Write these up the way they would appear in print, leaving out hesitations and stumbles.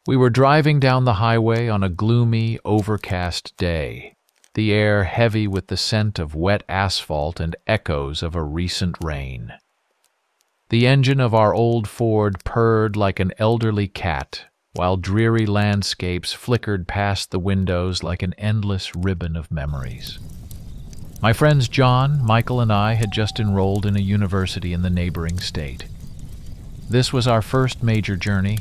We were driving down the highway on a gloomy, overcast day, the air heavy with the scent of wet asphalt and echoes of a recent rain. The engine of our old Ford purred like an elderly cat, while dreary landscapes flickered past the windows like an endless ribbon of memories. My friends John, Michael, and I had just enrolled in a university in the neighboring state. This was our first major journey,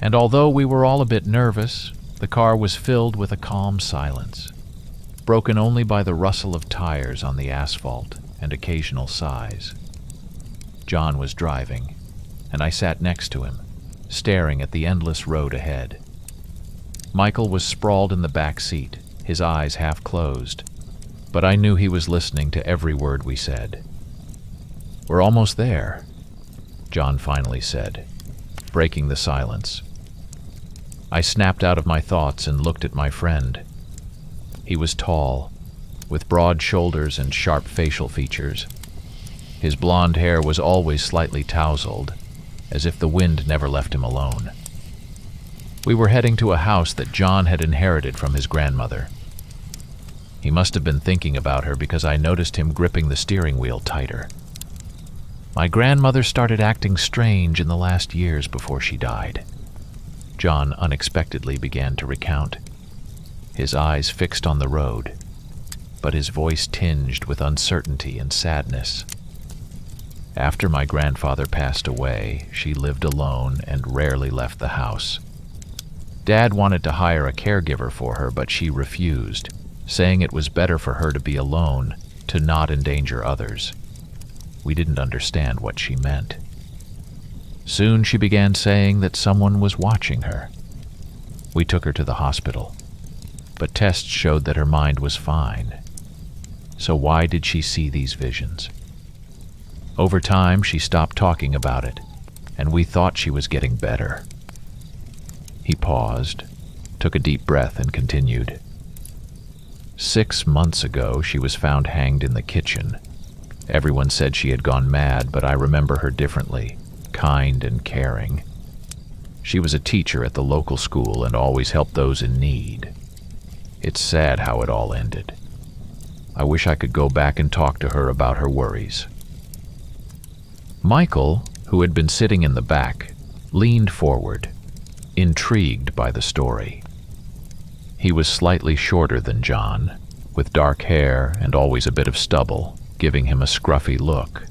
and although we were all a bit nervous, the car was filled with a calm silence, broken only by the rustle of tires on the asphalt and occasional sighs. John was driving, and I sat next to him, staring at the endless road ahead. Michael was sprawled in the back seat, his eyes half closed, but I knew he was listening to every word we said. "We're almost there," John finally said, breaking the silence. I snapped out of my thoughts and looked at my friend. He was tall, with broad shoulders and sharp facial features. His blonde hair was always slightly tousled, as if the wind never left him alone. We were heading to a house that John had inherited from his grandmother. He must have been thinking about her because I noticed him gripping the steering wheel tighter. My grandmother started acting strange in the last years before she died. John unexpectedly began to recount, his eyes fixed on the road, but his voice tinged with uncertainty and sadness. After my grandfather passed away, she lived alone and rarely left the house. Dad wanted to hire a caregiver for her, but she refused, saying it was better for her to be alone, to not endanger others. We didn't understand what she meant. Soon she began saying that someone was watching her. We took her to the hospital, but tests showed that her mind was fine. So why did she see these visions? Over time, she stopped talking about it, and we thought she was getting better. He paused, took a deep breath, and continued. 6 months ago, she was found hanged in the kitchen. Everyone said she had gone mad, but I remember her differently, kind and caring. She was a teacher at the local school and always helped those in need. It's sad how it all ended. I wish I could go back and talk to her about her worries. Michael, who had been sitting in the back, leaned forward, intrigued by the story. He was slightly shorter than John, with dark hair and always a bit of stubble, giving him a scruffy look.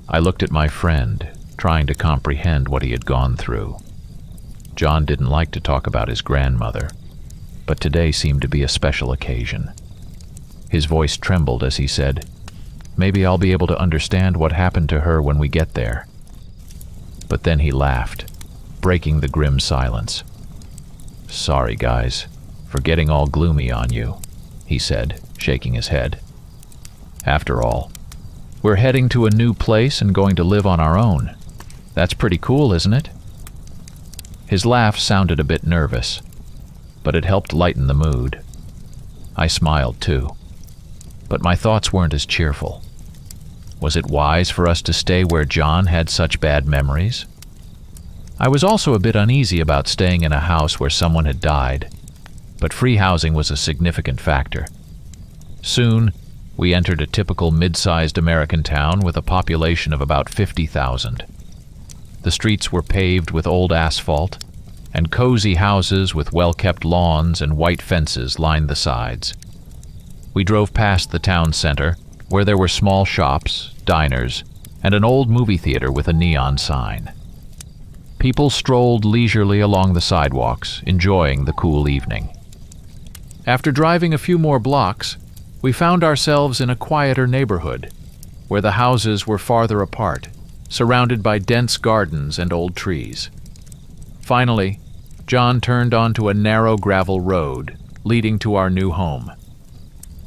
I looked at my friend, trying to comprehend what he had gone through. John didn't like to talk about his grandmother, but today seemed to be a special occasion. His voice trembled as he said, "Maybe I'll be able to understand what happened to her when we get there." But then he laughed, breaking the grim silence. "Sorry, guys, for getting all gloomy on you," he said, shaking his head. "After all, we're heading to a new place and going to live on our own. That's pretty cool, isn't it?" His laugh sounded a bit nervous, but it helped lighten the mood. I smiled too, but my thoughts weren't as cheerful. Was it wise for us to stay where John had such bad memories? I was also a bit uneasy about staying in a house where someone had died, but free housing was a significant factor. Soon, we entered a typical mid-sized American town with a population of about 50,000. The streets were paved with old asphalt, and cozy houses with well-kept lawns and white fences lined the sides. We drove past the town center, where there were small shops, diners, and an old movie theater with a neon sign. People strolled leisurely along the sidewalks, enjoying the cool evening. After driving a few more blocks, we found ourselves in a quieter neighborhood, where the houses were farther apart, surrounded by dense gardens and old trees. Finally, John turned onto a narrow gravel road, leading to our new home.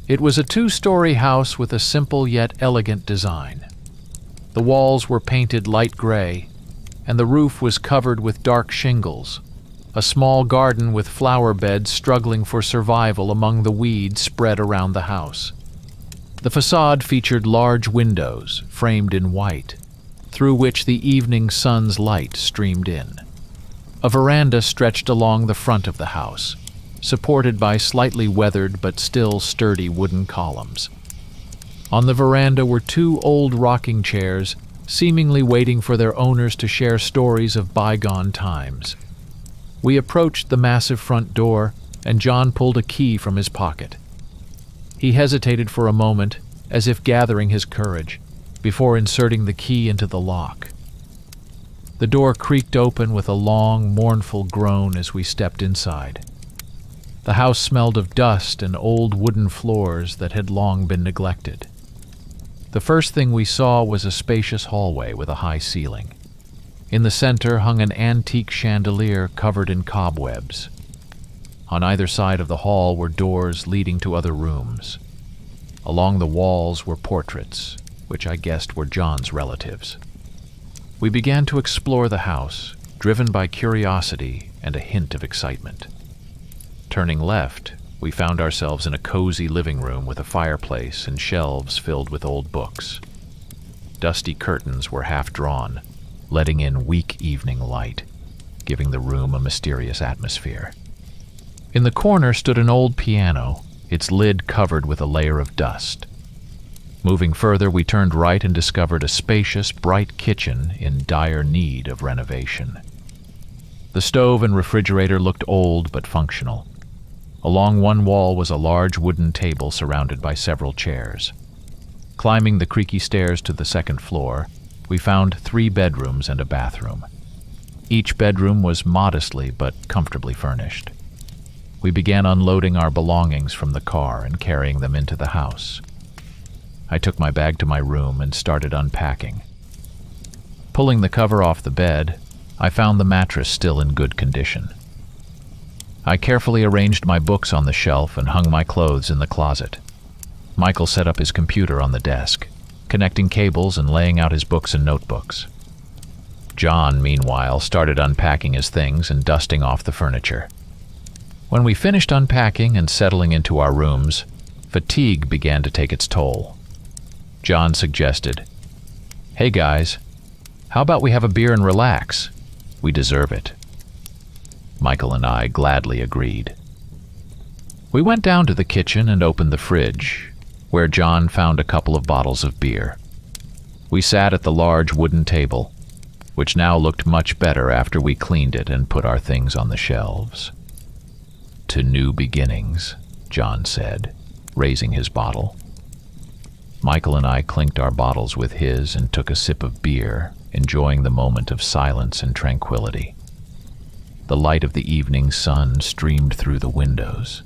It was a 2-story house with a simple yet elegant design. The walls were painted light gray, and the roof was covered with dark shingles, a small garden with flower beds struggling for survival among the weeds spread around the house. The facade featured large windows, framed in white, through which the evening sun's light streamed in. A veranda stretched along the front of the house, supported by slightly weathered but still sturdy wooden columns. On the veranda were two old rocking chairs, seemingly waiting for their owners to share stories of bygone times. We approached the massive front door, and John pulled a key from his pocket. He hesitated for a moment, as if gathering his courage, before inserting the key into the lock. The door creaked open with a long, mournful groan as we stepped inside. The house smelled of dust and old wooden floors that had long been neglected. The first thing we saw was a spacious hallway with a high ceiling. In the center hung an antique chandelier covered in cobwebs. On either side of the hall were doors leading to other rooms. Along the walls were portraits, which I guessed were John's relatives. We began to explore the house, driven by curiosity and a hint of excitement. Turning left, we found ourselves in a cozy living room with a fireplace and shelves filled with old books. Dusty curtains were half drawn, letting in weak evening light, giving the room a mysterious atmosphere. In the corner stood an old piano, its lid covered with a layer of dust. Moving further, we turned right and discovered a spacious, bright kitchen in dire need of renovation. The stove and refrigerator looked old but functional. Along one wall was a large wooden table surrounded by several chairs. Climbing the creaky stairs to the second floor, we found 3 bedrooms and a bathroom. Each bedroom was modestly but comfortably furnished. We began unloading our belongings from the car and carrying them into the house. I took my bag to my room and started unpacking. Pulling the cover off the bed, I found the mattress still in good condition. I carefully arranged my books on the shelf and hung my clothes in the closet. Michael set up his computer on the desk, connecting cables and laying out his books and notebooks. John, meanwhile, started unpacking his things and dusting off the furniture. When we finished unpacking and settling into our rooms, fatigue began to take its toll. John suggested, "Hey guys, how about we have a beer and relax? We deserve it." Michael and I gladly agreed. We went down to the kitchen and opened the fridge, where John found a couple of bottles of beer. We sat at the large wooden table, which now looked much better after we cleaned it and put our things on the shelves. "To new beginnings," John said, raising his bottle. Michael and I clinked our bottles with his and took a sip of beer, enjoying the moment of silence and tranquility. The light of the evening sun streamed through the windows,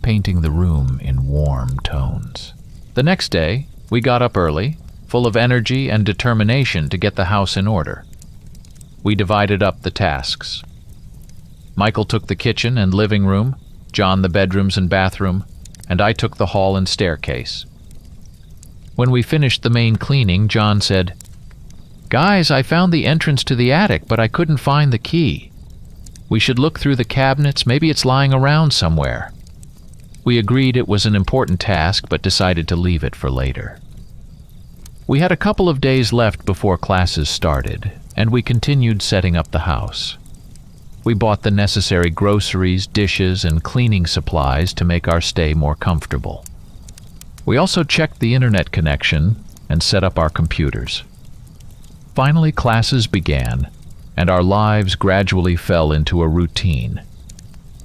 painting the room in warm tones. The next day, we got up early, full of energy and determination to get the house in order. We divided up the tasks. Michael took the kitchen and living room, John the bedrooms and bathroom, and I took the hall and staircase. When we finished the main cleaning, John said, "Guys, I found the entrance to the attic, but I couldn't find the key. We should look through the cabinets, maybe it's lying around somewhere." We agreed it was an important task, but decided to leave it for later. We had a couple of days left before classes started, and we continued setting up the house. We bought the necessary groceries, dishes, and cleaning supplies to make our stay more comfortable. We also checked the internet connection and set up our computers. Finally, classes began, and our lives gradually fell into a routine.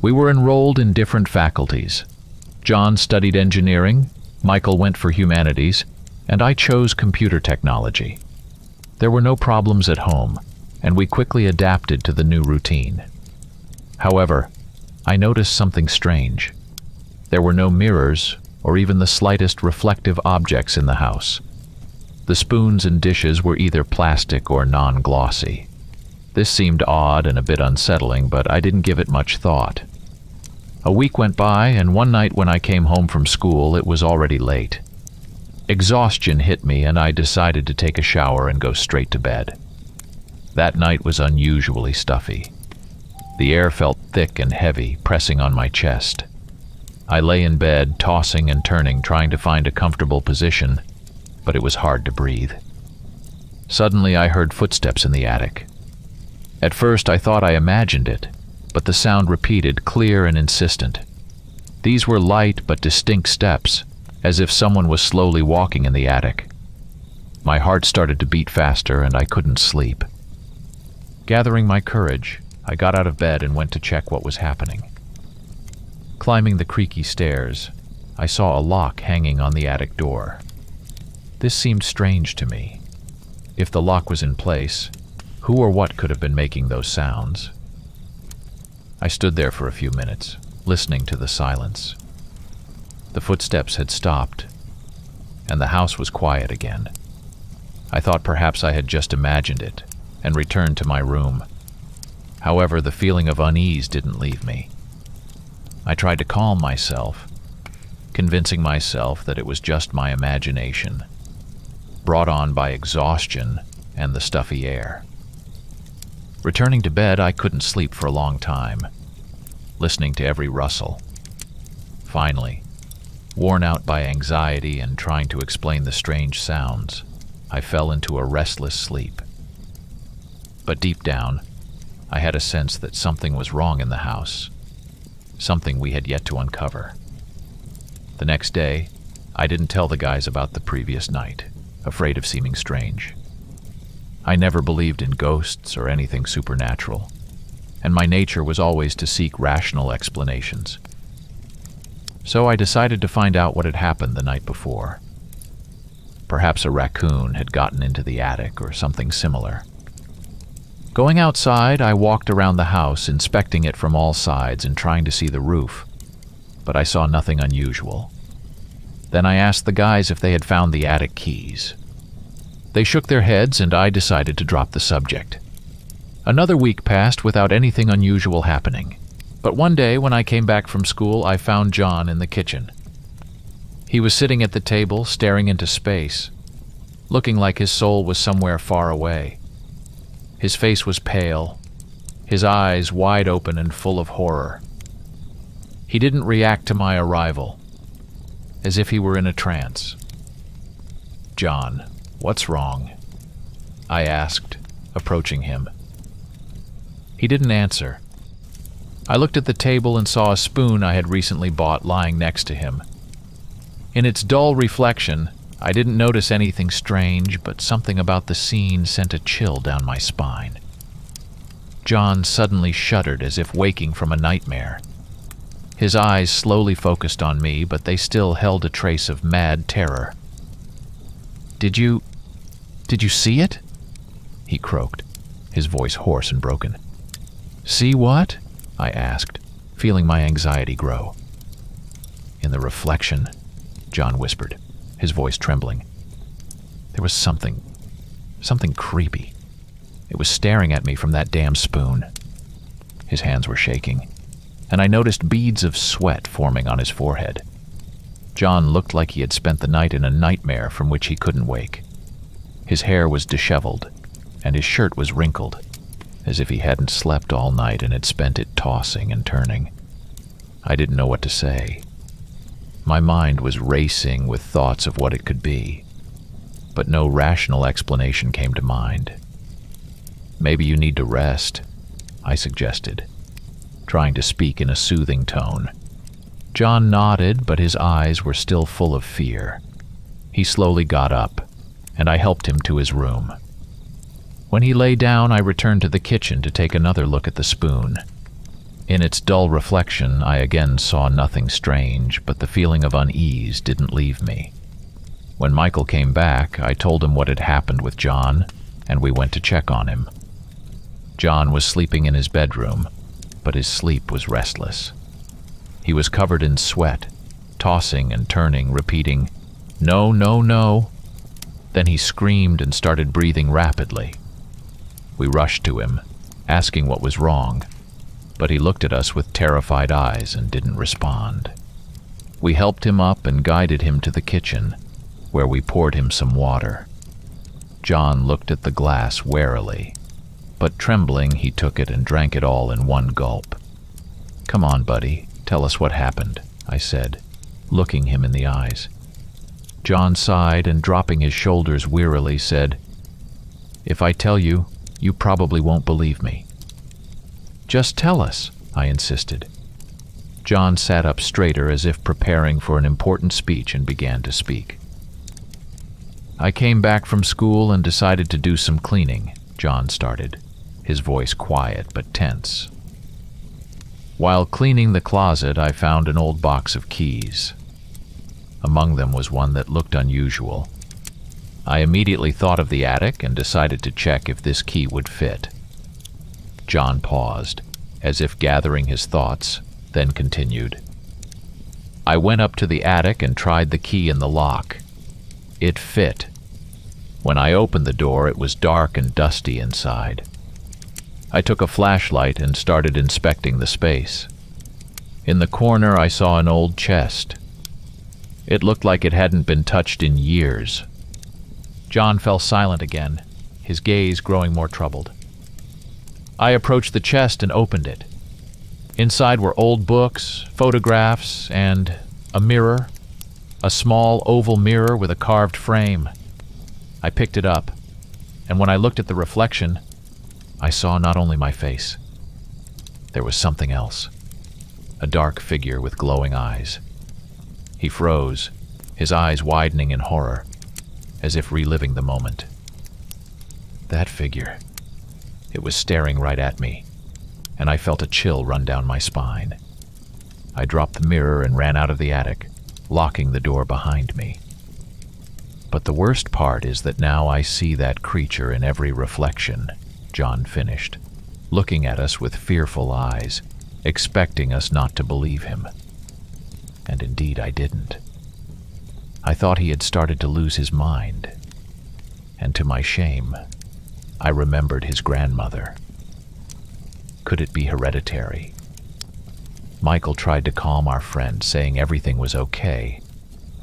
We were enrolled in different faculties. John studied engineering, Michael went for humanities, and I chose computer technology. There were no problems at home, and we quickly adapted to the new routine. However, I noticed something strange. There were no mirrors or even the slightest reflective objects in the house. The spoons and dishes were either plastic or non-glossy. This seemed odd and a bit unsettling, but I didn't give it much thought. A week went by, and one night when I came home from school, it was already late. Exhaustion hit me, and I decided to take a shower and go straight to bed. That night was unusually stuffy. The air felt thick and heavy, pressing on my chest. I lay in bed, tossing and turning, trying to find a comfortable position, but it was hard to breathe. Suddenly, I heard footsteps in the attic. At first I thought I imagined it, but the sound repeated, clear and insistent. These were light but distinct steps, as if someone was slowly walking in the attic. My heart started to beat faster and I couldn't sleep. Gathering my courage, I got out of bed and went to check what was happening. Climbing the creaky stairs, I saw a lock hanging on the attic door. This seemed strange to me. If the lock was in place, who or what could have been making those sounds? I stood there for a few minutes, listening to the silence. The footsteps had stopped, and the house was quiet again. I thought perhaps I had just imagined it, and returned to my room. However, the feeling of unease didn't leave me. I tried to calm myself, convincing myself that it was just my imagination, brought on by exhaustion and the stuffy air. Returning to bed, I couldn't sleep for a long time, listening to every rustle. Finally, worn out by anxiety and trying to explain the strange sounds, I fell into a restless sleep. But deep down, I had a sense that something was wrong in the house, something we had yet to uncover. The next day, I didn't tell the guys about the previous night, afraid of seeming strange. I never believed in ghosts or anything supernatural, and my nature was always to seek rational explanations. So I decided to find out what had happened the night before. Perhaps a raccoon had gotten into the attic or something similar. Going outside, I walked around the house, inspecting it from all sides and trying to see the roof, but I saw nothing unusual. Then I asked the guys if they had found the attic keys. They shook their heads, and I decided to drop the subject. Another week passed without anything unusual happening, but one day when I came back from school, I found John in the kitchen. He was sitting at the table, staring into space, looking like his soul was somewhere far away. His face was pale, his eyes wide open and full of horror. He didn't react to my arrival, as if he were in a trance. "John, what's wrong?" I asked, approaching him. He didn't answer. I looked at the table and saw a spoon I had recently bought lying next to him. In its dull reflection, I didn't notice anything strange, but something about the scene sent a chill down my spine. John suddenly shuddered as if waking from a nightmare. His eyes slowly focused on me, but they still held a trace of mad terror. Did you see it?" he croaked, his voice hoarse and broken. "See what?" I asked, feeling my anxiety grow. "In the reflection," John whispered, his voice trembling. "There was something creepy. It was staring at me from that damn spoon." His hands were shaking, and I noticed beads of sweat forming on his forehead. John looked like he had spent the night in a nightmare from which he couldn't wake. His hair was disheveled, and his shirt was wrinkled, as if he hadn't slept all night and had spent it tossing and turning. I didn't know what to say. My mind was racing with thoughts of what it could be, but no rational explanation came to mind. "Maybe you need to rest," I suggested, trying to speak in a soothing tone. John nodded, but his eyes were still full of fear. He slowly got up, and I helped him to his room. When he lay down, I returned to the kitchen to take another look at the spoon. In its dull reflection, I again saw nothing strange, but the feeling of unease didn't leave me. When Michael came back, I told him what had happened with John, and we went to check on him. John was sleeping in his bedroom, but his sleep was restless. He was covered in sweat, tossing and turning, repeating, "No, no, no." Then he screamed and started breathing rapidly. We rushed to him, asking what was wrong, but he looked at us with terrified eyes and didn't respond. We helped him up and guided him to the kitchen, where we poured him some water. John looked at the glass warily, but trembling, he took it and drank it all in one gulp. "Come on, buddy, tell us what happened," I said, looking him in the eyes. John sighed and, dropping his shoulders wearily, said, "If I tell you, you probably won't believe me. Just tell us, I insisted. John sat up straighter as if preparing for an important speech and began to speak. I came back from school and decided to do some cleaning, John started, his voice quiet but tense. While cleaning the closet, I found an old box of keys. Among them was one that looked unusual. I immediately thought of the attic and decided to check if this key would fit. John paused, as if gathering his thoughts, then continued. I went up to the attic and tried the key in the lock. It fit. When I opened the door, it was dark and dusty inside. I took a flashlight and started inspecting the space. In the corner, I saw an old chest. It looked like it hadn't been touched in years. John fell silent again, his gaze growing more troubled. I approached the chest and opened it. Inside were old books, photographs, and a mirror, a small oval mirror with a carved frame. I picked it up, and when I looked at the reflection, I saw not only my face. There was something else, a dark figure with glowing eyes. He froze, his eyes widening in horror, as if reliving the moment. That figure, it was staring right at me, and I felt a chill run down my spine. I dropped the mirror and ran out of the attic, locking the door behind me. But the worst part is that now I see that creature in every reflection, John finished, looking at us with fearful eyes, expecting us not to believe him. And indeed I didn't. I thought he had started to lose his mind. And to my shame, I remembered his grandmother. Could it be hereditary? Michael tried to calm our friend, saying everything was okay,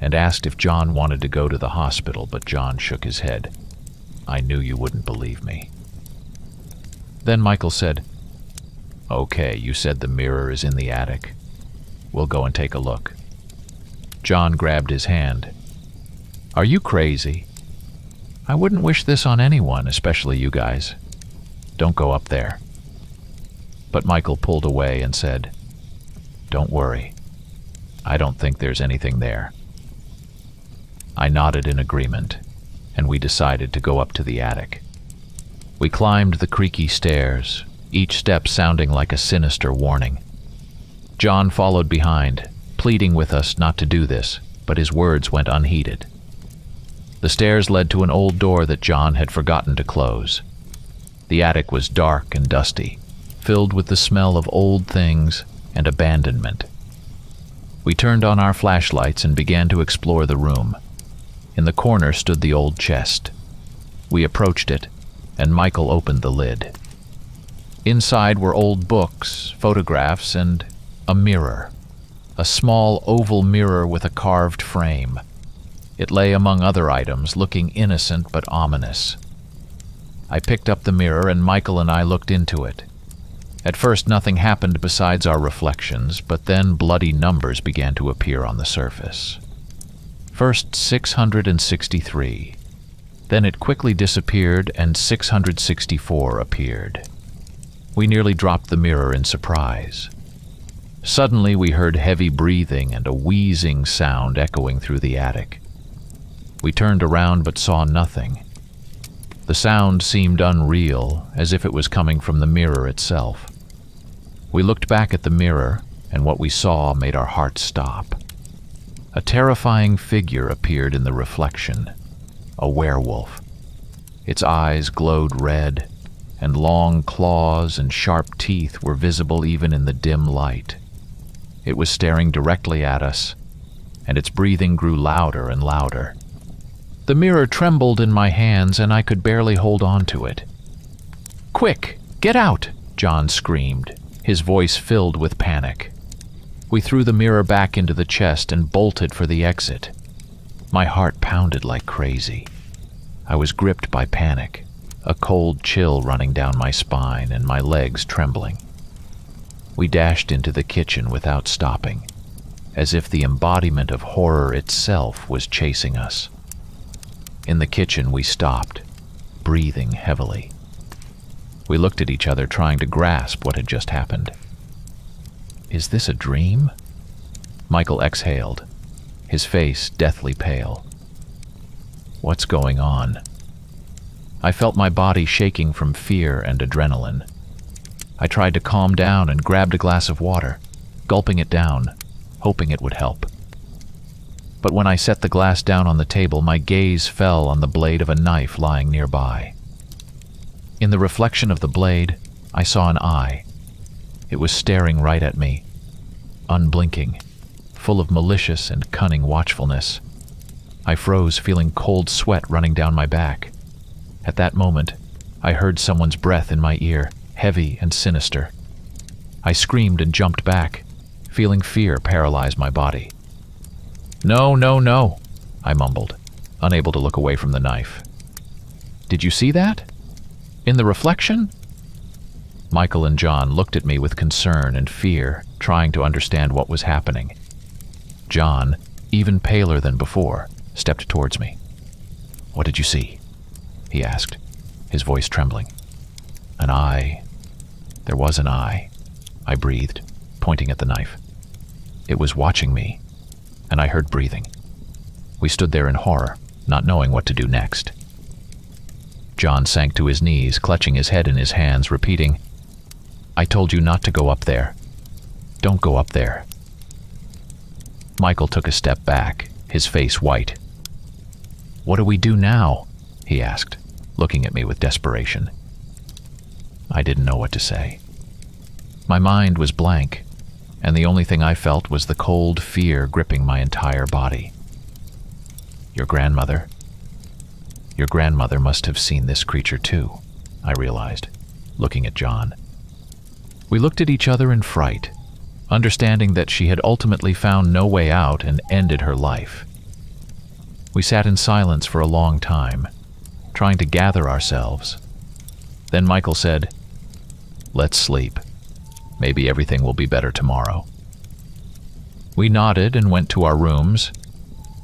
and asked if John wanted to go to the hospital, but John shook his head. I knew you wouldn't believe me. Then Michael said, "Okay, you said the mirror is in the attic. We'll go and take a look." John grabbed his hand. "Are you crazy? I wouldn't wish this on anyone, especially you guys. Don't go up there." But Michael pulled away and said, "Don't worry. I don't think there's anything there." I nodded in agreement, and we decided to go up to the attic. We climbed the creaky stairs, each step sounding like a sinister warning. John followed behind, pleading with us not to do this, but his words went unheeded. The stairs led to an old door that John had forgotten to close. The attic was dark and dusty, filled with the smell of old things and abandonment. We turned on our flashlights and began to explore the room. In the corner stood the old chest. We approached it, and Michael opened the lid. Inside were old books, photographs, and a mirror. A small oval mirror with a carved frame. It lay among other items, looking innocent but ominous. I picked up the mirror, and Michael and I looked into it. At first nothing happened besides our reflections, but then bloody numbers began to appear on the surface. First 663. Then it quickly disappeared and 664 appeared. We nearly dropped the mirror in surprise. Suddenly we heard heavy breathing and a wheezing sound echoing through the attic. We turned around but saw nothing. The sound seemed unreal, as if it was coming from the mirror itself. We looked back at the mirror, and what we saw made our hearts stop. A terrifying figure appeared in the reflection, a werewolf. Its eyes glowed red, and long claws and sharp teeth were visible even in the dim light. It was staring directly at us, and its breathing grew louder and louder. The mirror trembled in my hands, and I could barely hold on to it. "Quick, get out!" John screamed, his voice filled with panic. We threw the mirror back into the chest and bolted for the exit. My heart pounded like crazy. I was gripped by panic, a cold chill running down my spine and my legs trembling. We dashed into the kitchen without stopping, as if the embodiment of horror itself was chasing us. In the kitchen we stopped, breathing heavily. We looked at each other, trying to grasp what had just happened. "Is this a dream?" Michael exhaled, his face deathly pale. "What's going on?" I felt my body shaking from fear and adrenaline. I tried to calm down and grabbed a glass of water, gulping it down, hoping it would help. But when I set the glass down on the table, my gaze fell on the blade of a knife lying nearby. In the reflection of the blade, I saw an eye. It was staring right at me, unblinking, full of malicious and cunning watchfulness. I froze, feeling cold sweat running down my back. At that moment, I heard someone's breath in my ear, heavy and sinister. I screamed and jumped back, feeling fear paralyze my body. "No, no, no," I mumbled, unable to look away from the knife. "Did you see that? In the reflection?" Michael and John looked at me with concern and fear, trying to understand what was happening. John, even paler than before, stepped towards me. "What did you see?" he asked, his voice trembling. "An eye. There was an eye," I breathed, pointing at the knife. "It was watching me, and I heard breathing." We stood there in horror, not knowing what to do next. John sank to his knees, clutching his head in his hands, repeating, "I told you not to go up there. Don't go up there." Michael took a step back, his face white. "What do we do now?" he asked, looking at me with desperation. I didn't know what to say. My mind was blank, and the only thing I felt was the cold fear gripping my entire body. Your grandmother must have seen this creature too," I realized, looking at John. We looked at each other in fright, understanding that she had ultimately found no way out and ended her life. We sat in silence for a long time, trying to gather ourselves. Then Michael said, "Let's sleep. Maybe everything will be better tomorrow." We nodded and went to our rooms,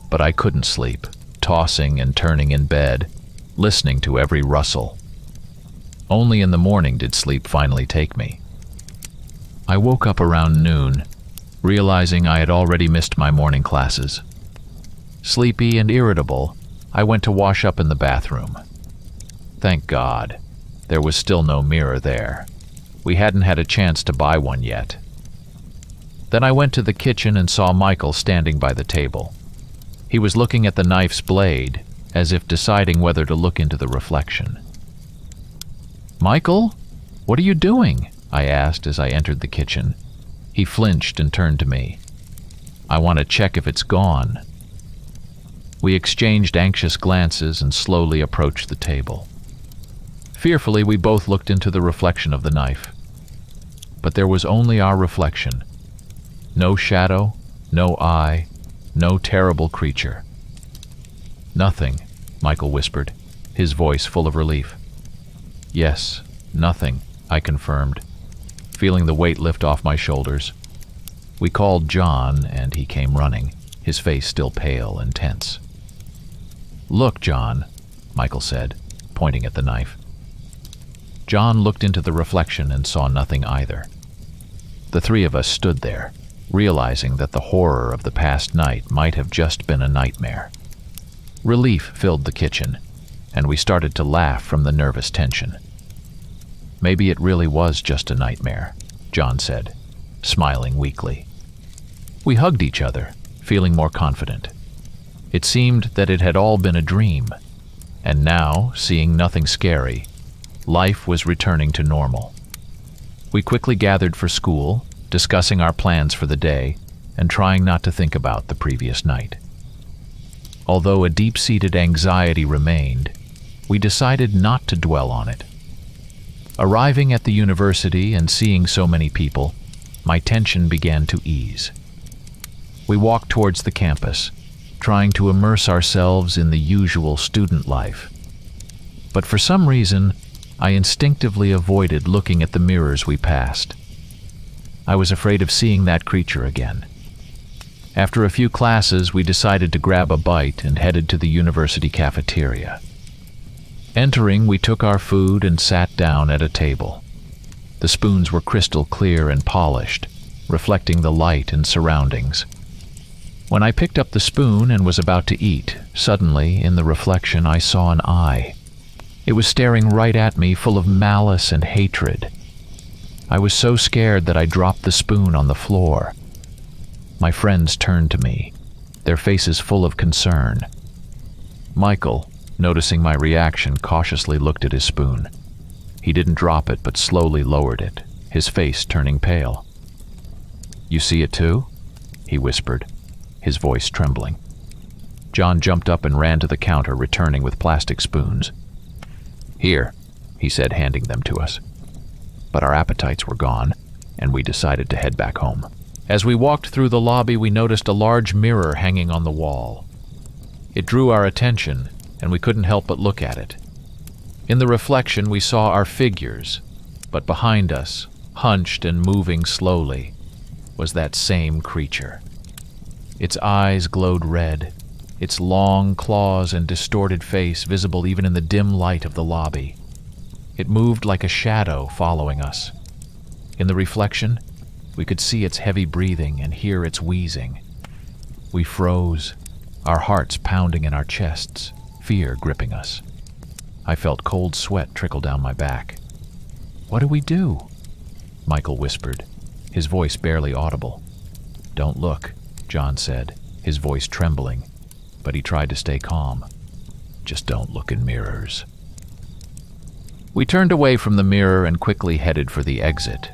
but I couldn't sleep, tossing and turning in bed, listening to every rustle. Only in the morning did sleep finally take me. I woke up around noon, realizing I had already missed my morning classes. Sleepy and irritable, I went to wash up in the bathroom. Thank God, there was still no mirror there. We hadn't had a chance to buy one yet. Then I went to the kitchen and saw Michael standing by the table. He was looking at the knife's blade, as if deciding whether to look into the reflection. "Michael, what are you doing?" I asked as I entered the kitchen. He flinched and turned to me. "I want to check if it's gone." We exchanged anxious glances and slowly approached the table. Fearfully, we both looked into the reflection of the knife. But there was only our reflection. No shadow, no eye, no terrible creature. "Nothing," Michael whispered, his voice full of relief. "Yes, nothing," I confirmed, feeling the weight lift off my shoulders. We called John, and he came running, his face still pale and tense. "Look, John," Michael said, pointing at the knife. John looked into the reflection and saw nothing either. The three of us stood there, realizing that the horror of the past night might have just been a nightmare. Relief filled the kitchen, and we started to laugh from the nervous tension. "Maybe it really was just a nightmare," John said, smiling weakly. We hugged each other, feeling more confident. It seemed that it had all been a dream, and now, seeing nothing scary, life was returning to normal. We quickly gathered for school, discussing our plans for the day and trying not to think about the previous night. Although a deep-seated anxiety remained, we decided not to dwell on it. Arriving at the university and seeing so many people, my tension began to ease. We walked towards the campus, trying to immerse ourselves in the usual student life. But for some reason, I instinctively avoided looking at the mirrors we passed. I was afraid of seeing that creature again. After a few classes, we decided to grab a bite and headed to the university cafeteria. Entering, we took our food and sat down at a table. The spoons were crystal clear and polished, reflecting the light and surroundings. When I picked up the spoon and was about to eat, suddenly, in the reflection, I saw an eye. It was staring right at me, full of malice and hatred. I was so scared that I dropped the spoon on the floor. My friends turned to me, their faces full of concern. Michael, noticing my reaction, cautiously looked at his spoon. He didn't drop it, but slowly lowered it, his face turning pale. "You see it too?" he whispered, his voice trembling. John jumped up and ran to the counter, returning with plastic spoons. "Here," he said, handing them to us. But our appetites were gone, and we decided to head back home. As we walked through the lobby, we noticed a large mirror hanging on the wall. It drew our attention, and we couldn't help but look at it. In the reflection, we saw our figures, but behind us, hunched and moving slowly, was that same creature. Its eyes glowed red, its long claws and distorted face visible even in the dim light of the lobby. It moved like a shadow following us. In the reflection, we could see its heavy breathing and hear its wheezing. We froze, our hearts pounding in our chests, fear gripping us. I felt cold sweat trickle down my back. "What do we do?" Michael whispered, his voice barely audible. "Don't look," John said, his voice trembling, but he tried to stay calm. "Just don't look in mirrors." We turned away from the mirror and quickly headed for the exit,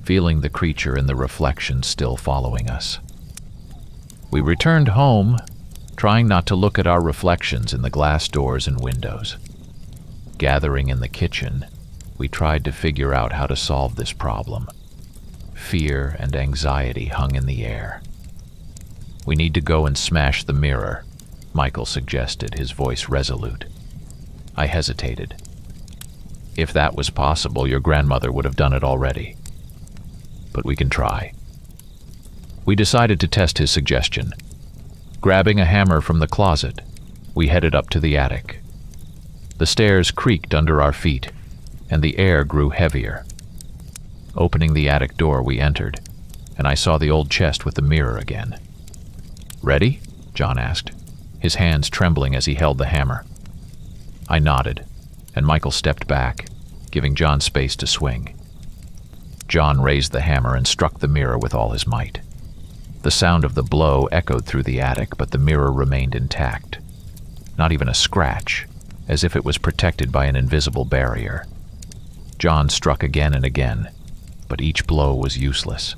feeling the creature in the reflection still following us. We returned home, trying not to look at our reflections in the glass doors and windows. Gathering in the kitchen, we tried to figure out how to solve this problem. Fear and anxiety hung in the air. "We need to go and smash the mirror," Michael suggested, his voice resolute. I hesitated. "If that was possible, your grandmother would have done it already. But we can try." We decided to test his suggestion. Grabbing a hammer from the closet, we headed up to the attic. The stairs creaked under our feet, and the air grew heavier. Opening the attic door, we entered, and I saw the old chest with the mirror again. "Ready?" John asked, his hands trembling as he held the hammer. I nodded, and Michael stepped back, giving John space to swing. John raised the hammer and struck the mirror with all his might. The sound of the blow echoed through the attic, but the mirror remained intact. Not even a scratch, as if it was protected by an invisible barrier. John struck again and again, but each blow was useless.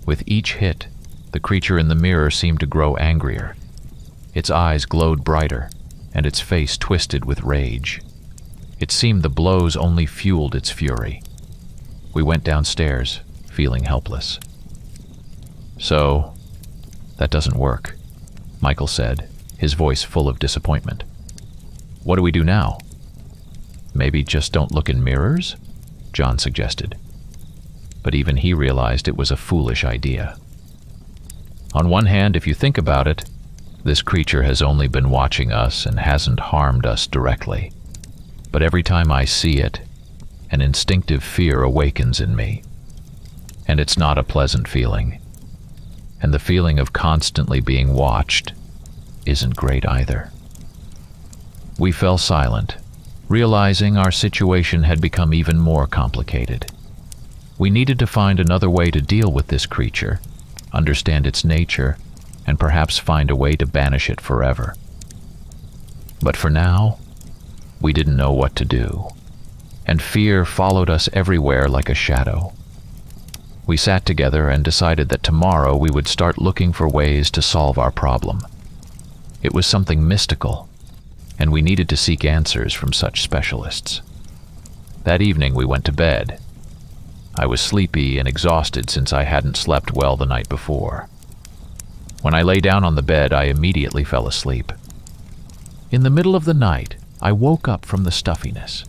With each hit, the creature in the mirror seemed to grow angrier. Its eyes glowed brighter, and its face twisted with rage. It seemed the blows only fueled its fury. We went downstairs, feeling helpless. "So, that doesn't work," Michael said, his voice full of disappointment. "What do we do now?" "Maybe just don't look in mirrors?" John suggested. But even he realized it was a foolish idea. On one hand, if you think about it, this creature has only been watching us and hasn't harmed us directly. But every time I see it, an instinctive fear awakens in me. And it's not a pleasant feeling. And the feeling of constantly being watched isn't great either. We fell silent, realizing our situation had become even more complicated. We needed to find another way to deal with this creature, understand its nature, and perhaps find a way to banish it forever. But for now, we didn't know what to do, and fear followed us everywhere like a shadow. We sat together and decided that tomorrow we would start looking for ways to solve our problem. It was something mystical, and we needed to seek answers from such specialists. That evening we went to bed. I was sleepy and exhausted since I hadn't slept well the night before. When I lay down on the bed, I immediately fell asleep. In the middle of the night, I woke up from the stuffiness.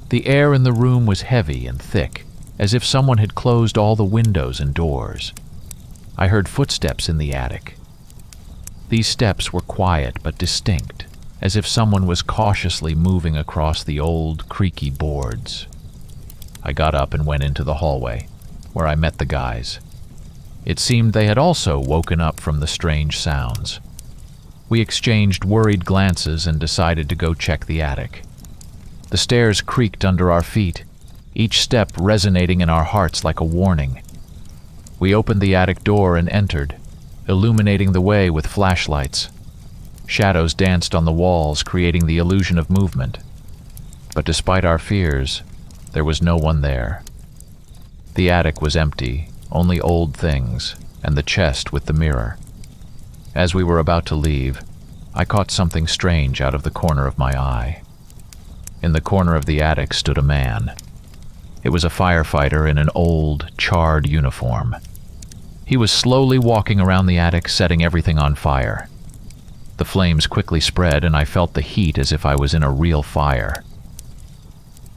The air in the room was heavy and thick, as if someone had closed all the windows and doors. I heard footsteps in the attic. These steps were quiet but distinct, as if someone was cautiously moving across the old, creaky boards. I got up and went into the hallway, where I met the guys. It seemed they had also woken up from the strange sounds. We exchanged worried glances and decided to go check the attic. The stairs creaked under our feet, each step resonating in our hearts like a warning. We opened the attic door and entered, illuminating the way with flashlights. Shadows danced on the walls, creating the illusion of movement. But despite our fears, there was no one there. The attic was empty, only old things, and the chest with the mirror. As we were about to leave, I caught something strange out of the corner of my eye. In the corner of the attic stood a man. It was a firefighter in an old, charred uniform. He was slowly walking around the attic, setting everything on fire. The flames quickly spread, and I felt the heat as if I was in a real fire.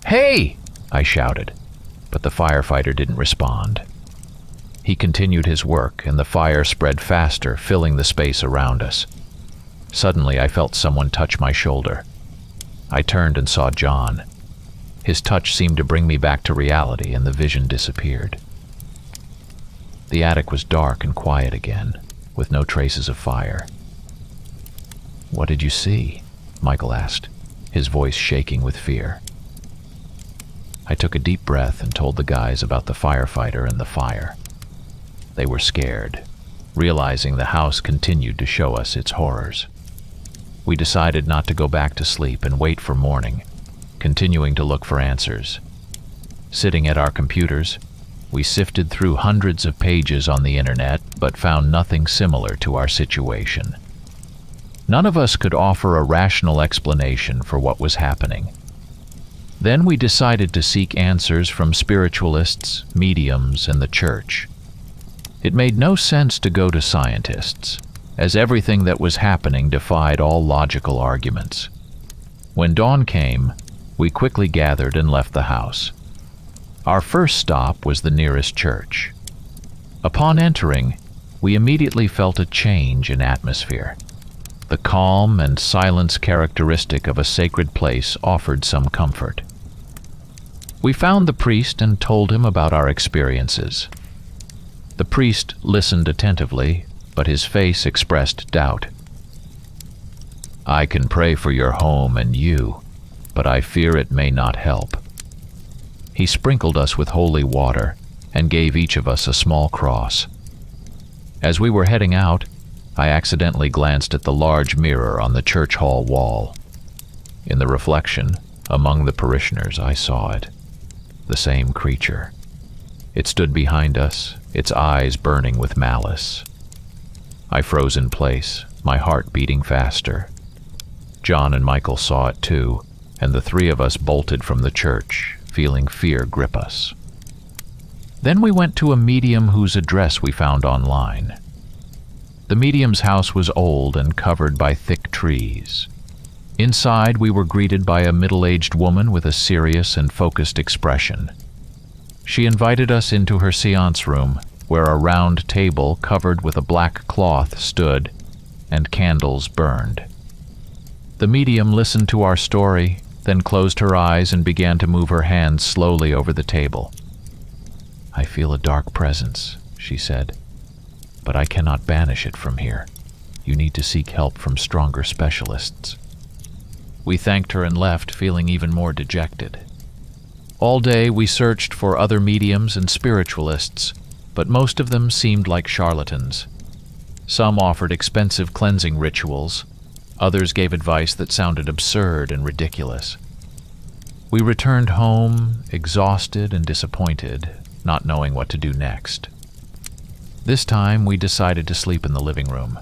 "Hey!" I shouted, but the firefighter didn't respond. He continued his work, and the fire spread faster, filling the space around us. Suddenly, I felt someone touch my shoulder. I turned and saw John. His touch seemed to bring me back to reality, and the vision disappeared. The attic was dark and quiet again, with no traces of fire. "What did you see?" Michael asked, his voice shaking with fear. I took a deep breath and told the guys about the firefighter and the fire. They were scared, realizing the house continued to show us its horrors. We decided not to go back to sleep and wait for morning, continuing to look for answers. Sitting at our computers, we sifted through hundreds of pages on the internet, but found nothing similar to our situation. None of us could offer a rational explanation for what was happening. Then we decided to seek answers from spiritualists, mediums, and the church. It made no sense to go to scientists, as everything that was happening defied all logical arguments. When dawn came, we quickly gathered and left the house. Our first stop was the nearest church. Upon entering, we immediately felt a change in atmosphere. The calm and silence characteristic of a sacred place offered some comfort. We found the priest and told him about our experiences. The priest listened attentively, but his face expressed doubt. "I can pray for your home and you, but I fear it may not help." He sprinkled us with holy water and gave each of us a small cross. As we were heading out, I accidentally glanced at the large mirror on the church hall wall. In the reflection, among the parishioners, I saw it. The same creature. It stood behind us, its eyes burning with malice. I froze in place, my heart beating faster. John and Michael saw it too, and the three of us bolted from the church, feeling fear grip us. Then we went to a medium whose address we found online. The medium's house was old and covered by thick trees. Inside, we were greeted by a middle-aged woman with a serious and focused expression. She invited us into her séance room, where a round table covered with a black cloth stood, and candles burned. The medium listened to our story, then closed her eyes and began to move her hands slowly over the table. "I feel a dark presence," she said, "but I cannot banish it from here. You need to seek help from stronger specialists." We thanked her and left, feeling even more dejected. All day we searched for other mediums and spiritualists, but most of them seemed like charlatans. Some offered expensive cleansing rituals, others gave advice that sounded absurd and ridiculous. We returned home, exhausted and disappointed, not knowing what to do next. This time we decided to sleep in the living room,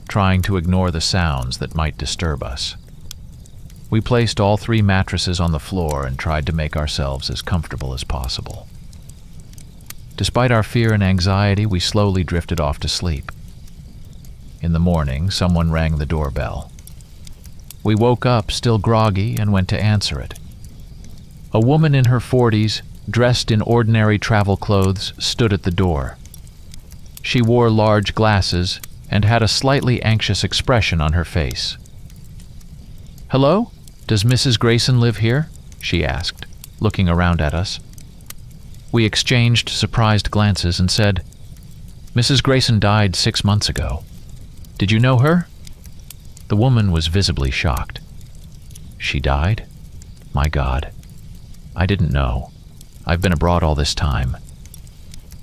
trying to ignore the sounds that might disturb us. We placed all 3 mattresses on the floor and tried to make ourselves as comfortable as possible. Despite our fear and anxiety, we slowly drifted off to sleep. In the morning, someone rang the doorbell. We woke up, still groggy, and went to answer it. A woman in her 40s, dressed in ordinary travel clothes, stood at the door. She wore large glasses and had a slightly anxious expression on her face. "Hello? Does Mrs. Grayson live here?" she asked, looking around at us. We exchanged surprised glances and said, "Mrs. Grayson died 6 months ago. Did you know her?" The woman was visibly shocked. "She died? My God. I didn't know. I've been abroad all this time."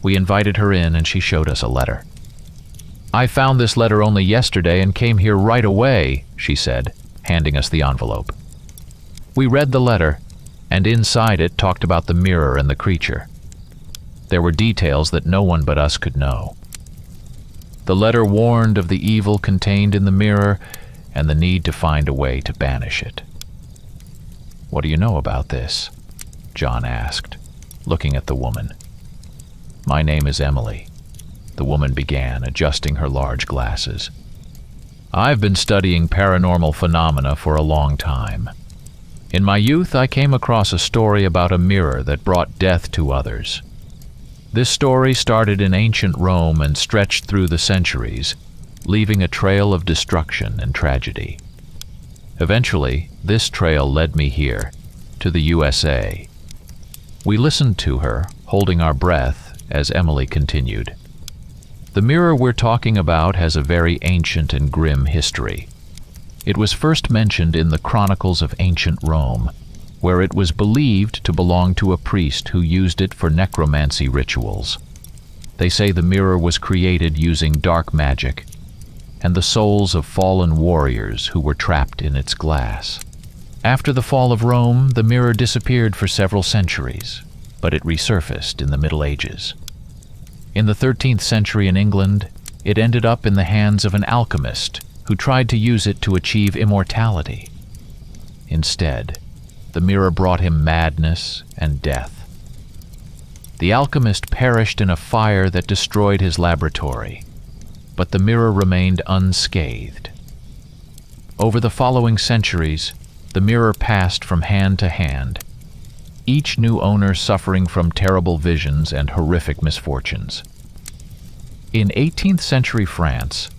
We invited her in and she showed us a letter. "I found this letter only yesterday and came here right away," she said, handing us the envelope. We read the letter, and inside it talked about the mirror and the creature. There were details that no one but us could know. The letter warned of the evil contained in the mirror and the need to find a way to banish it. "What do you know about this?" John asked, looking at the woman. "My name is Emily," the woman began, adjusting her large glasses. "I've been studying paranormal phenomena for a long time. In my youth, I came across a story about a mirror that brought death to others. This story started in ancient Rome and stretched through the centuries, leaving a trail of destruction and tragedy. Eventually, this trail led me here, to the USA." We listened to her, holding our breath, as Emily continued. "The mirror we're talking about has a very ancient and grim history. It was first mentioned in the Chronicles of Ancient Rome, where it was believed to belong to a priest who used it for necromancy rituals. They say the mirror was created using dark magic, and the souls of fallen warriors who were trapped in its glass. After the fall of Rome, the mirror disappeared for several centuries, but it resurfaced in the Middle Ages. In the 13th century in England, it ended up in the hands of an alchemist who tried to use it to achieve immortality. Instead, the mirror brought him madness and death. The alchemist perished in a fire that destroyed his laboratory, but the mirror remained unscathed. Over the following centuries, the mirror passed from hand to hand, each new owner suffering from terrible visions and horrific misfortunes. In 18th century France,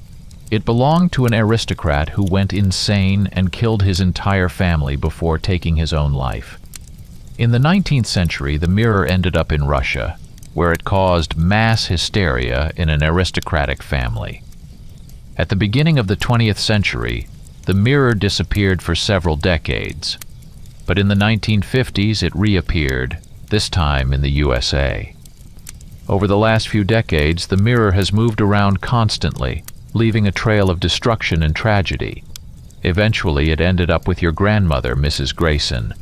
it belonged to an aristocrat who went insane and killed his entire family before taking his own life. In the 19th century, the mirror ended up in Russia, where it caused mass hysteria in an aristocratic family. At the beginning of the 20th century, the mirror disappeared for several decades, but in the 1950s it reappeared, this time in the USA. Over the last few decades, the mirror has moved around constantly, leaving a trail of destruction and tragedy. Eventually, it ended up with your grandmother, Mrs. Grayson.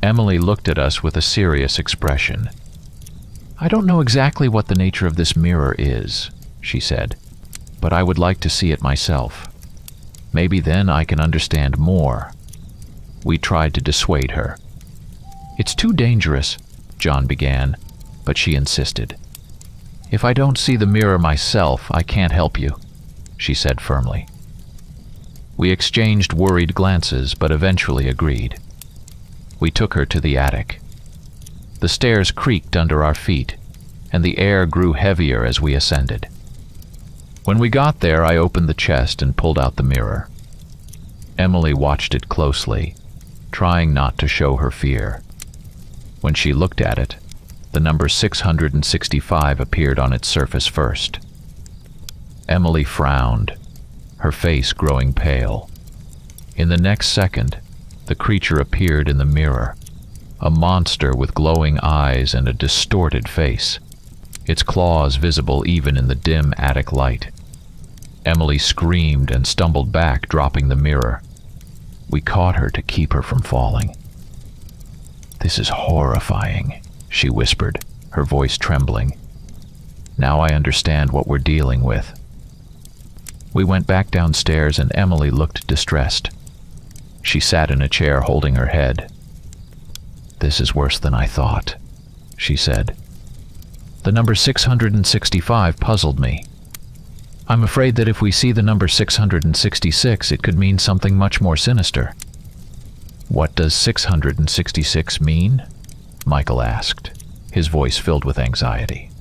Emily looked at us with a serious expression. "I don't know exactly what the nature of this mirror is," she said, "but I would like to see it myself. Maybe then I can understand more." We tried to dissuade her. "It's too dangerous," John began, but she insisted. "If I don't see the mirror myself, I can't help you," she said firmly. We exchanged worried glances, but eventually agreed. We took her to the attic. The stairs creaked under our feet, and the air grew heavier as we ascended. When we got there, I opened the chest and pulled out the mirror. Emily watched it closely, trying not to show her fear. When she looked at it, the number 665 appeared on its surface first. Emily frowned, her face growing pale. In the next second, the creature appeared in the mirror, a monster with glowing eyes and a distorted face, its claws visible even in the dim attic light. Emily screamed and stumbled back, dropping the mirror. We caught her to keep her from falling. "This is horrifying," she whispered, her voice trembling. "Now I understand what we're dealing with." We went back downstairs and Emily looked distressed. She sat in a chair holding her head. "This is worse than I thought," she said. "The number 665 puzzled me. I'm afraid that if we see the number 666, it could mean something much more sinister." "What does 666 mean?" Michael asked, his voice filled with anxiety.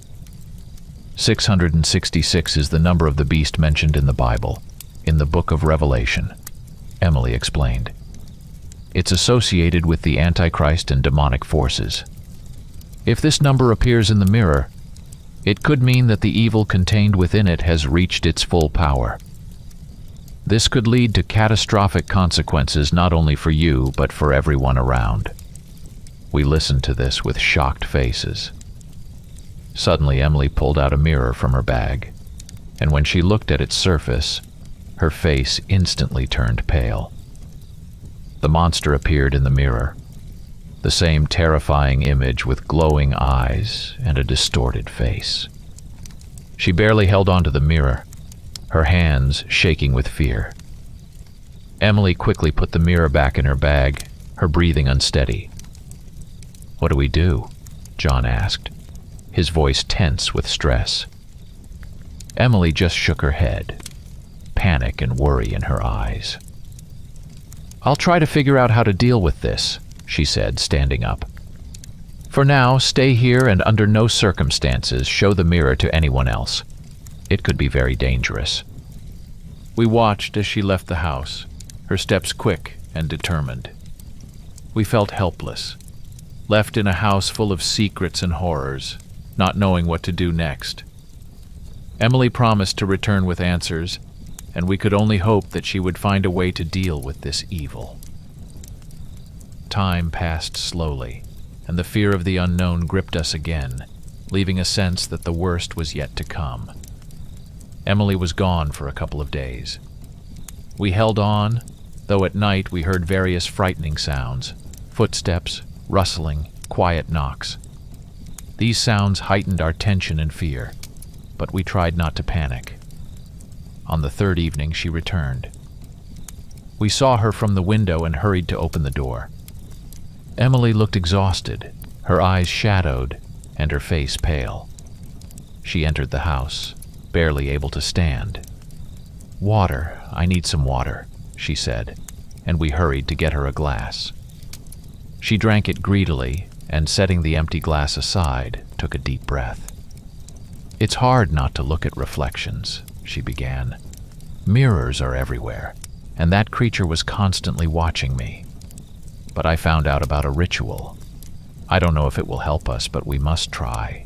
666 is the number of the beast mentioned in the Bible, in the book of Revelation. Emily explained. It's associated with the Antichrist and demonic forces. If this number appears in the mirror, it could mean that the evil contained within it has reached its full power. This could lead to catastrophic consequences not only for you, but for everyone around. We listened to this with shocked faces. Suddenly, Emily pulled out a mirror from her bag, and when she looked at its surface, her face instantly turned pale. The monster appeared in the mirror, the same terrifying image with glowing eyes and a distorted face. She barely held onto the mirror, her hands shaking with fear. Emily quickly put the mirror back in her bag, her breathing unsteady. "What do we do?" John asked, his voice tense with stress. Emily just shook her head, panic and worry in her eyes. "I'll try to figure out how to deal with this," she said, standing up. "For now, stay here and under no circumstances show the mirror to anyone else. It could be very dangerous." We watched as she left the house, her steps quick and determined. We felt helpless, left in a house full of secrets and horrors, not knowing what to do next. Emily promised to return with answers, and we could only hope that she would find a way to deal with this evil. Time passed slowly, and the fear of the unknown gripped us again, leaving a sense that the worst was yet to come. Emily was gone for a couple of days. We held on, though at night we heard various frightening sounds, footsteps, rustling, quiet knocks. These sounds heightened our tension and fear, but we tried not to panic. On the third evening, she returned. We saw her from the window and hurried to open the door. Emily looked exhausted, her eyes shadowed, and her face pale. She entered the house, barely able to stand. "Water, I need some water," she said, and we hurried to get her a glass. She drank it greedily, and setting the empty glass aside, took a deep breath. "It's hard not to look at reflections," she began. "Mirrors are everywhere, and that creature was constantly watching me. But I found out about a ritual. I don't know if it will help us, but we must try."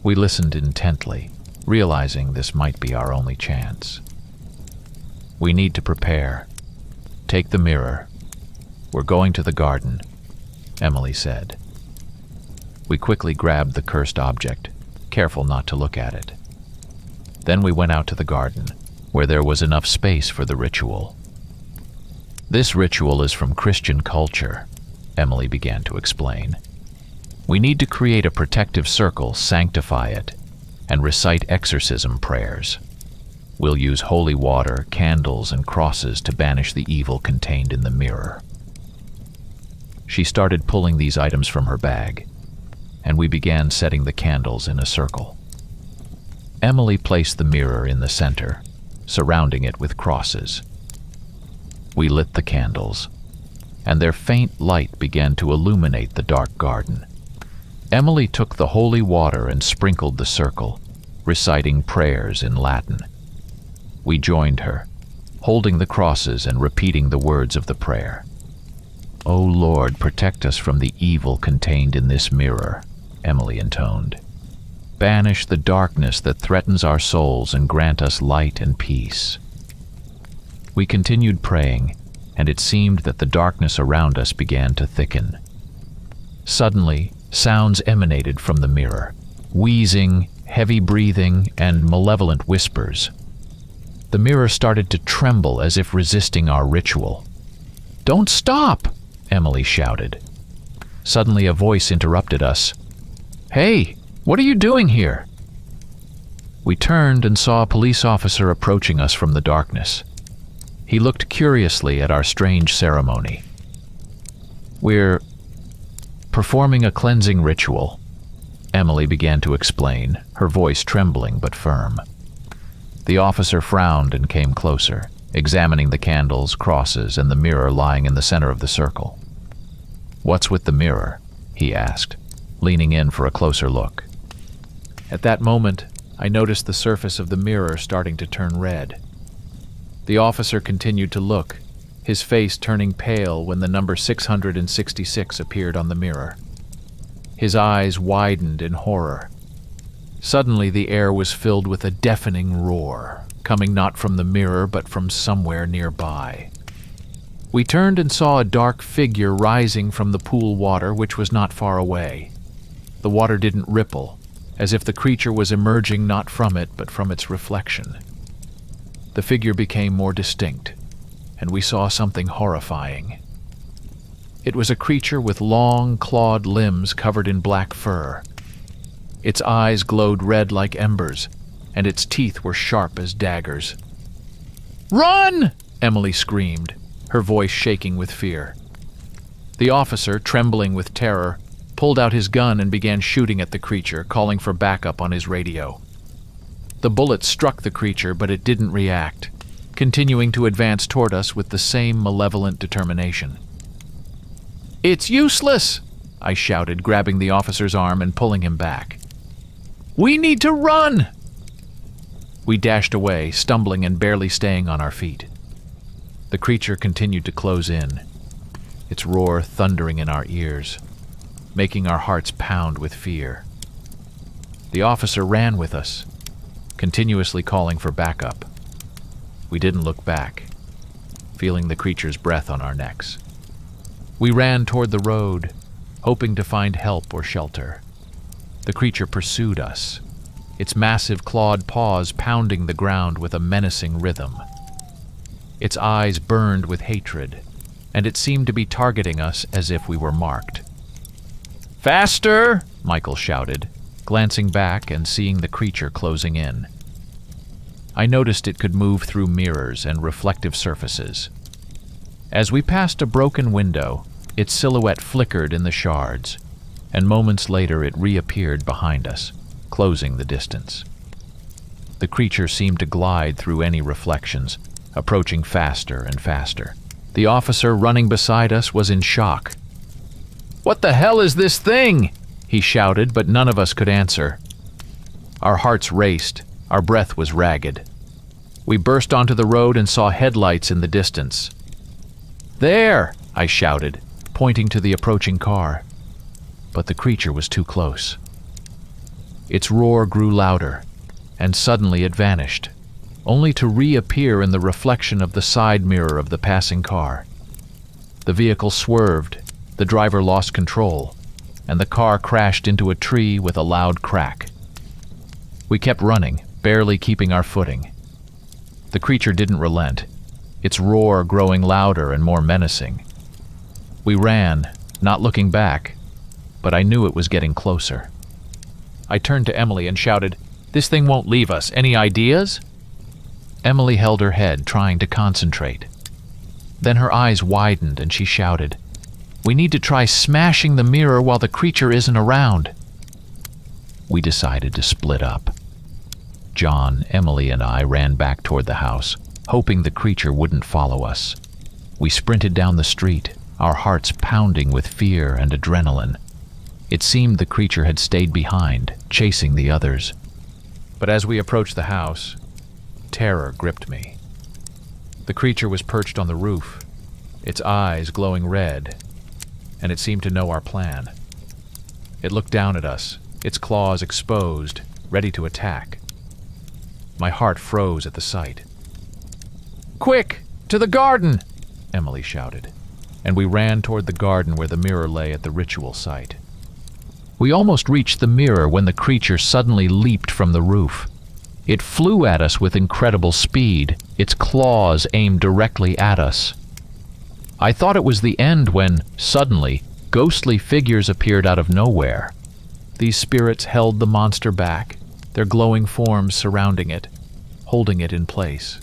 We listened intently, realizing this might be our only chance. "We need to prepare. Take the mirror. We're going to the garden," Emily said. We quickly grabbed the cursed object, careful not to look at it. Then we went out to the garden, where there was enough space for the ritual. "This ritual is from Christian culture," Emily began to explain. "We need to create a protective circle, sanctify it, and recite exorcism prayers. We'll use holy water, candles, and crosses to banish the evil contained in the mirror." She started pulling these items from her bag, and we began setting the candles in a circle. Emily placed the mirror in the center, surrounding it with crosses. We lit the candles, and their faint light began to illuminate the dark garden. Emily took the holy water and sprinkled the circle, reciting prayers in Latin. We joined her, holding the crosses and repeating the words of the prayer. "O Lord, protect us from the evil contained in this mirror," Emily intoned. "Banish the darkness that threatens our souls and grant us light and peace." We continued praying, and it seemed that the darkness around us began to thicken. Suddenly, sounds emanated from the mirror, wheezing, heavy breathing, and malevolent whispers. The mirror started to tremble as if resisting our ritual. "Don't stop!" Emily shouted. Suddenly a voice interrupted us. "Hey, what are you doing here?" We turned and saw a police officer approaching us from the darkness. He looked curiously at our strange ceremony. "We're performing a cleansing ritual," Emily began to explain, her voice trembling but firm. The officer frowned and came closer, examining the candles, crosses, and the mirror lying in the center of the circle. "What's with the mirror?" he asked, leaning in for a closer look. At that moment, I noticed the surface of the mirror starting to turn red. The officer continued to look, his face turning pale when the number 666 appeared on the mirror. His eyes widened in horror. Suddenly the air was filled with a deafening roar, coming not from the mirror but from somewhere nearby. We turned and saw a dark figure rising from the pool water, which was not far away. The water didn't ripple, as if the creature was emerging not from it but from its reflection. The figure became more distinct, and we saw something horrifying. It was a creature with long, clawed limbs covered in black fur. Its eyes glowed red like embers, and its teeth were sharp as daggers. "Run!" Emily screamed, her voice shaking with fear. The officer, trembling with terror, pulled out his gun and began shooting at the creature, calling for backup on his radio. The bullet struck the creature, but it didn't react, continuing to advance toward us with the same malevolent determination. "It's useless!" I shouted, grabbing the officer's arm and pulling him back. "We need to run!" We dashed away, stumbling and barely staying on our feet. The creature continued to close in, its roar thundering in our ears, making our hearts pound with fear. The officer ran with us, continuously calling for backup. We didn't look back, feeling the creature's breath on our necks. We ran toward the road, hoping to find help or shelter. The creature pursued us, its massive clawed paws pounding the ground with a menacing rhythm. Its eyes burned with hatred, and it seemed to be targeting us as if we were marked. "Faster!" Michael shouted, glancing back and seeing the creature closing in. I noticed it could move through mirrors and reflective surfaces. As we passed a broken window, its silhouette flickered in the shards, and moments later it reappeared behind us, closing the distance. The creature seemed to glide through any reflections, approaching faster and faster. The officer running beside us was in shock. "What the hell is this thing?" he shouted, but none of us could answer. Our hearts raced, our breath was ragged. We burst onto the road and saw headlights in the distance. "There!" I shouted, pointing to the approaching car. But the creature was too close. Its roar grew louder, and suddenly it vanished, only to reappear in the reflection of the side mirror of the passing car. The vehicle swerved, the driver lost control, and the car crashed into a tree with a loud crack. We kept running, barely keeping our footing. The creature didn't relent, its roar growing louder and more menacing. We ran, not looking back, but I knew it was getting closer. I turned to Emily and shouted, "This thing won't leave us. Any ideas?" Emily held her head, trying to concentrate. Then her eyes widened and she shouted, "We need to try smashing the mirror while the creature isn't around." We decided to split up. John, Emily, and I ran back toward the house, hoping the creature wouldn't follow us. We sprinted down the street, our hearts pounding with fear and adrenaline. It seemed the creature had stayed behind, chasing the others. But as we approached the house, terror gripped me. The creature was perched on the roof, its eyes glowing red, and it seemed to know our plan. It looked down at us, its claws exposed, ready to attack. My heart froze at the sight. "Quick! To the garden!" Emily shouted, and we ran toward the garden where the mirror lay at the ritual site. We almost reached the mirror when the creature suddenly leaped from the roof. It flew at us with incredible speed, its claws aimed directly at us. I thought it was the end when, suddenly, ghostly figures appeared out of nowhere. These spirits held the monster back, their glowing forms surrounding it, holding it in place.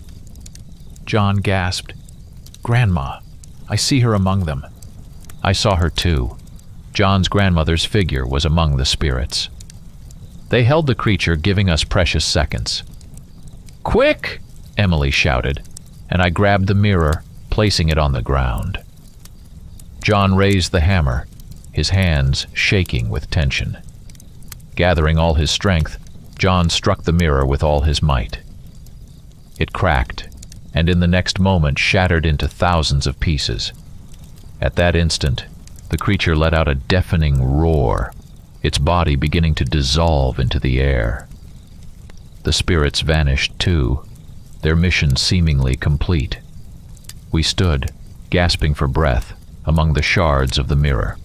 John gasped, "Grandma, I see her among them." I saw her too. John's grandmother's figure was among the spirits. They held the creature, giving us precious seconds. "Quick!" Emily shouted, and I grabbed the mirror, placing it on the ground. John raised the hammer, his hands shaking with tension. Gathering all his strength, John struck the mirror with all his might. It cracked, and in the next moment shattered into thousands of pieces. At that instant, the creature let out a deafening roar, its body beginning to dissolve into the air. The spirits vanished too, their mission seemingly complete. We stood, gasping for breath, among the shards of the mirror.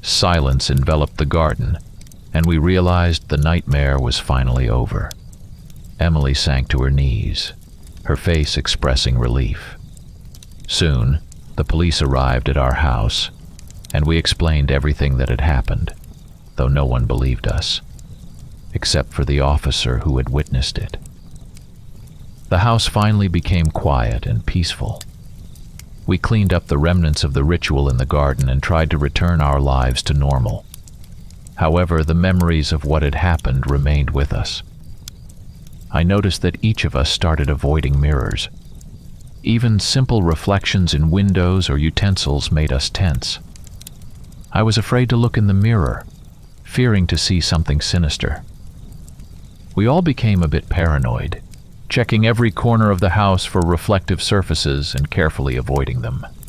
Silence enveloped the garden, and we realized the nightmare was finally over. Emily sank to her knees, her face expressing relief. Soon, the police arrived at our house, and we explained everything that had happened, though no one believed us, except for the officer who had witnessed it. The house finally became quiet and peaceful. We cleaned up the remnants of the ritual in the garden and tried to return our lives to normal. However, the memories of what had happened remained with us. I noticed that each of us started avoiding mirrors. Even simple reflections in windows or utensils made us tense. I was afraid to look in the mirror, fearing to see something sinister. We all became a bit paranoid, checking every corner of the house for reflective surfaces and carefully avoiding them.